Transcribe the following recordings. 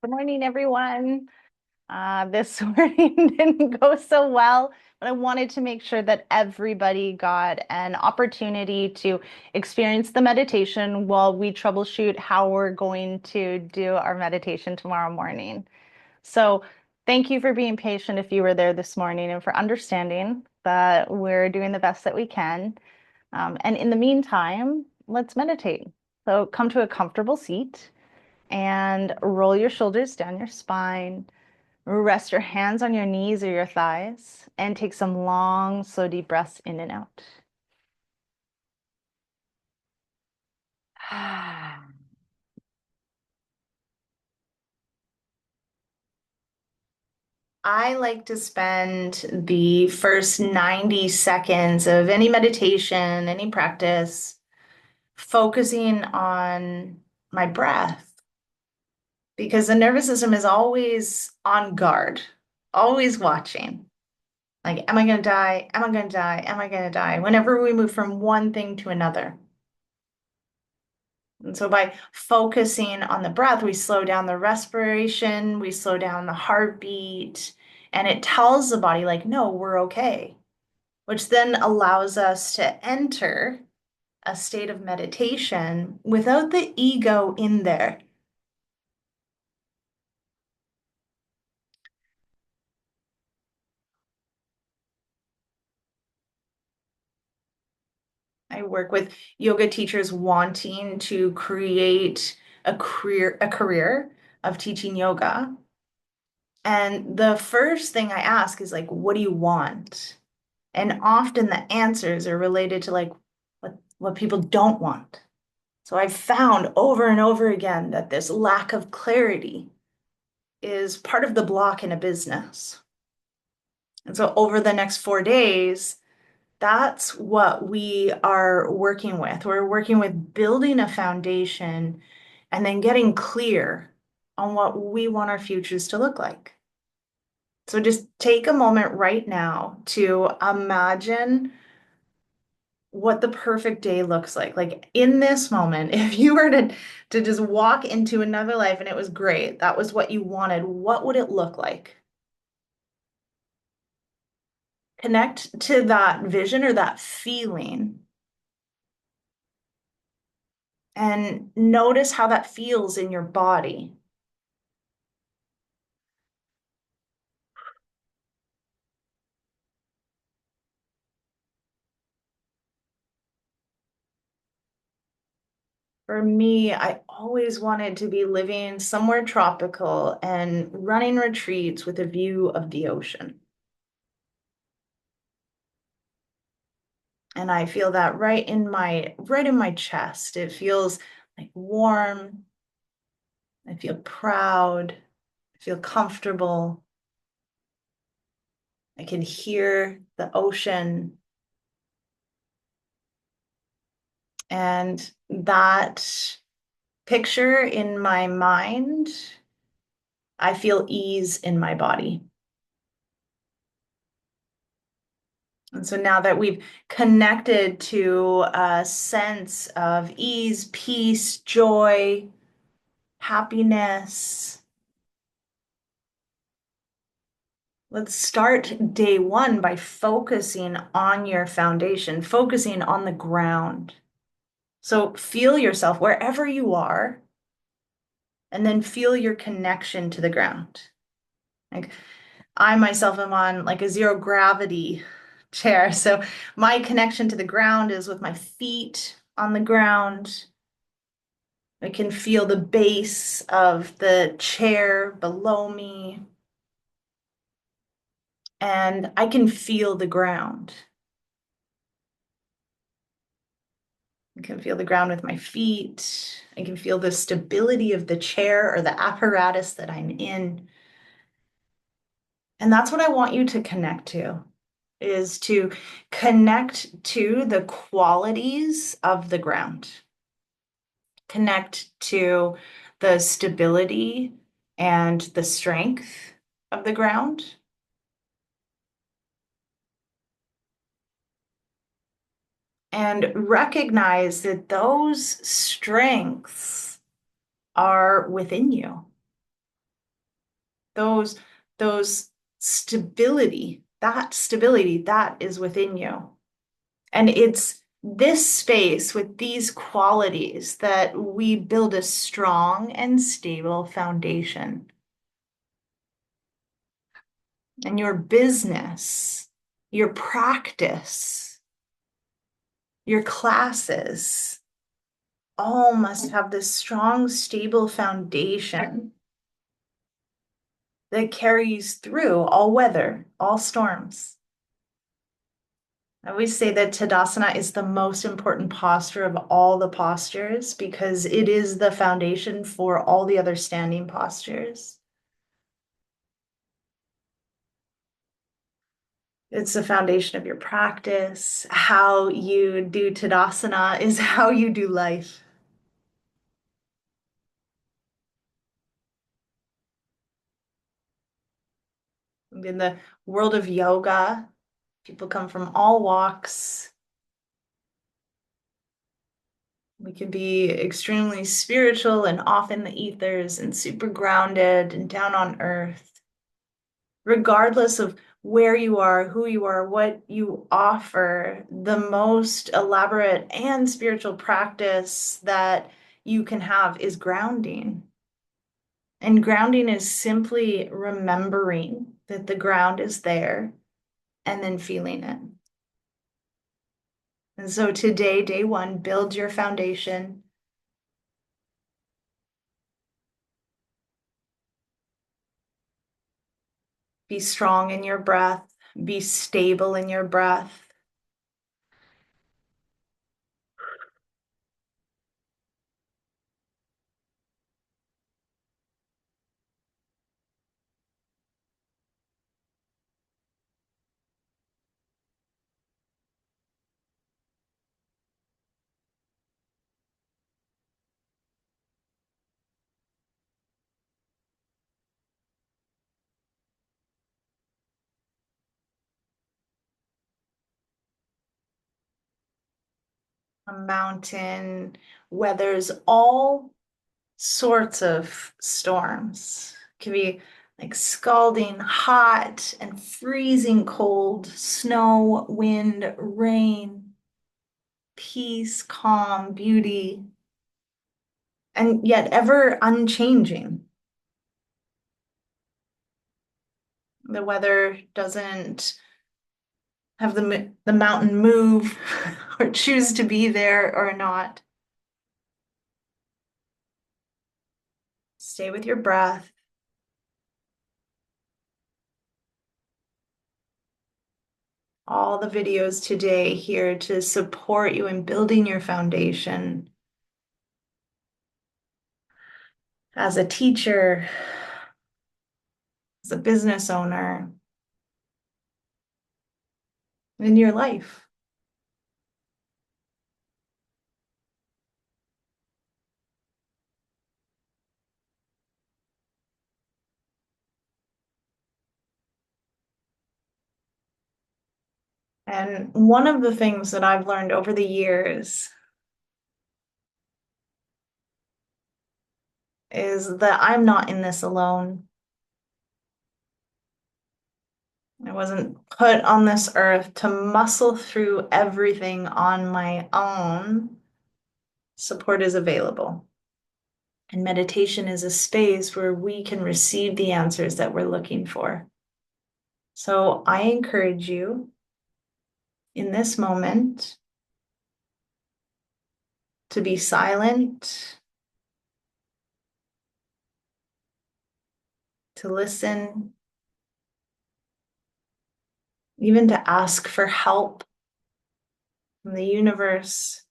Good morning, everyone. This morning didn't go so well, but I wanted to make sure that everybody got an opportunity to experience the meditation while we troubleshoot how we're going to do our meditation tomorrow morning. So, thank you for being patient if you were there this morning and for understanding that we're doing the best that we can. And in the meantime, let's meditate. So, come to a comfortable seat and roll your shoulders down your spine. Rest your hands on your knees or your thighs and take some long, slow, deep breaths in and out. I like to spend the first 90 seconds of any meditation, any practice, focusing on my breath because the nervous system is always on guard, always watching. Like, am I going to die? Am I going to die? Am I going to die? Whenever we move from one thing to another. And so by focusing on the breath, we slow down the respiration, we slow down the heartbeat, and it tells the body, like, no, we're okay, which then allows us to enter a state of meditation without the ego in there. I work with yoga teachers wanting to create a career of teaching yoga. And the first thing I ask is like, what do you want? And often the answers are related to like what people don't want. So I've found over and over again that this lack of clarity is part of the block in a business. And so over the next 4 days, that's what we are working with. We're working with building a foundation and then getting clear on what we want our futures to look like. So just take a moment right now to imagine what the perfect day looks like. Like in this moment, if you were to just walk into another life and it was great, that was what you wanted, what would it look like? Connect to that vision or that feeling and notice how that feels in your body. For me, I always wanted to be living somewhere tropical and running retreats with a view of the ocean. And I feel that right in my chest. It feels like warm. I feel proud. I feel comfortable. I can hear the ocean. And that picture in my mind, I feel ease in my body. And so now that we've connected to a sense of ease, peace, joy, happiness, let's start day one by focusing on your foundation, focusing on the ground. So feel yourself wherever you are, and then feel your connection to the ground. Like I myself am on like a zero gravity chair. So my connection to the ground is with my feet on the ground. I can feel the base of the chair below me, and I can feel the ground. I can feel the ground with my feet. I can feel the stability of the chair or the apparatus that I'm in. And that's what I want you to connect to, is to connect to the qualities of the ground. Connect to the stability and the strength of the ground. And recognize that those strengths are within you. those those stability that is within you. And it's this space with these qualities that we build a strong and stable foundation. And your business, your practice, your classes all must have this strong, stable foundation that carries through all weather, all storms. I always say that Tadasana is the most important posture of all the postures because it is the foundation for all the other standing postures. It's the foundation of your practice. How you do Tadasana is how you do life. In the world of yoga, people come from all walks. We can be extremely spiritual and off in the ethers and super grounded and down on earth. Regardless of where you are, who you are, what you offer, the most elaborate and spiritual practice that you can have is grounding. And grounding is simply remembering that the ground is there and then feeling it. And so today, day one, build your foundation. Be strong in your breath. Be stable in your breath. A mountain weathers all sorts of storms. It can be like scalding hot and freezing cold, snow, wind, rain, peace, calm, beauty, and yet ever unchanging. The weather doesn't have the mountain move or choose to be there or not. Stay with your breath. All the videos today here to support you in building your foundation as a teacher, as a business owner, in your life. And one of the things that I've learned over the years is that I'm not in this alone. I wasn't put on this earth to muscle through everything on my own. Support is available. And meditation is a space where we can receive the answers that we're looking for. So I encourage you in this moment to be silent, to listen, even to ask for help from the universe.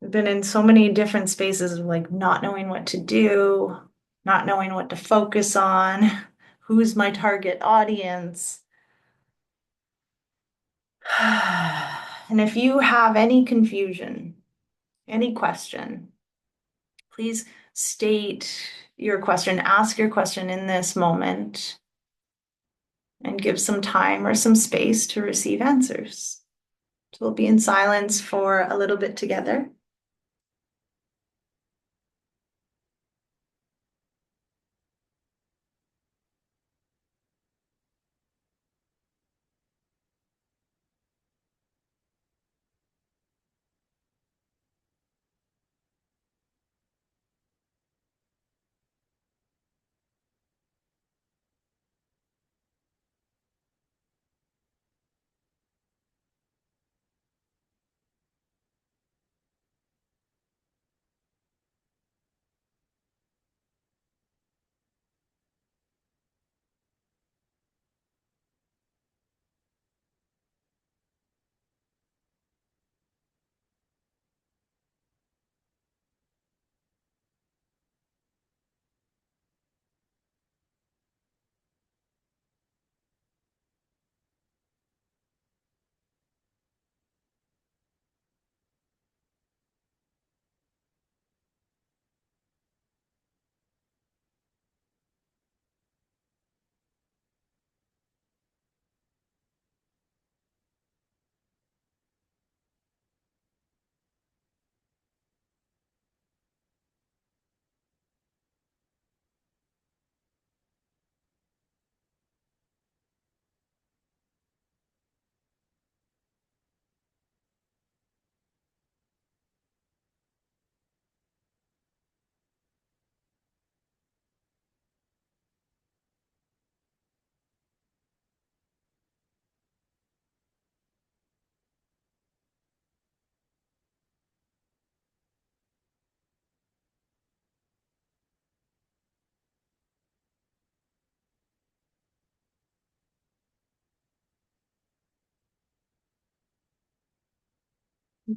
I've been in so many different spaces of like not knowing what to do, not knowing what to focus on, who's my target audience. And if you have any confusion, any question, please state your question, ask your question in this moment, and give some time or some space to receive answers. So we'll be in silence for a little bit together.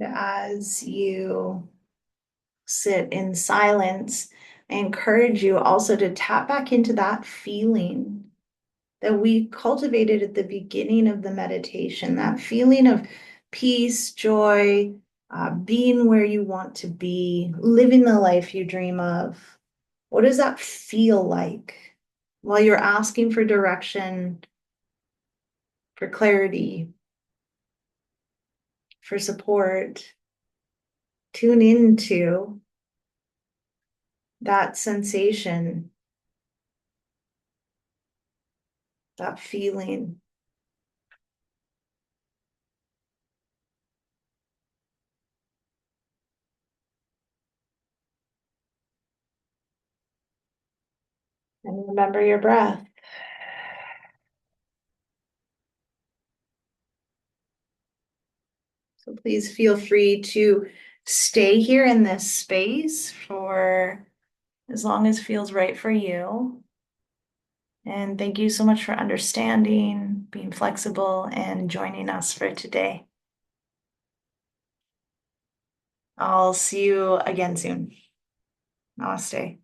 As you sit in silence, I encourage you also to tap back into that feeling that we cultivated at the beginning of the meditation, that feeling of peace, joy, being where you want to be, living the life you dream of. What does that feel like while you're asking for direction, for clarity, for support? Tune into that sensation, that feeling. And remember your breath. So please feel free to stay here in this space for as long as feels right for you. And thank you so much for understanding, being flexible, and joining us for today. I'll see you again soon. Namaste.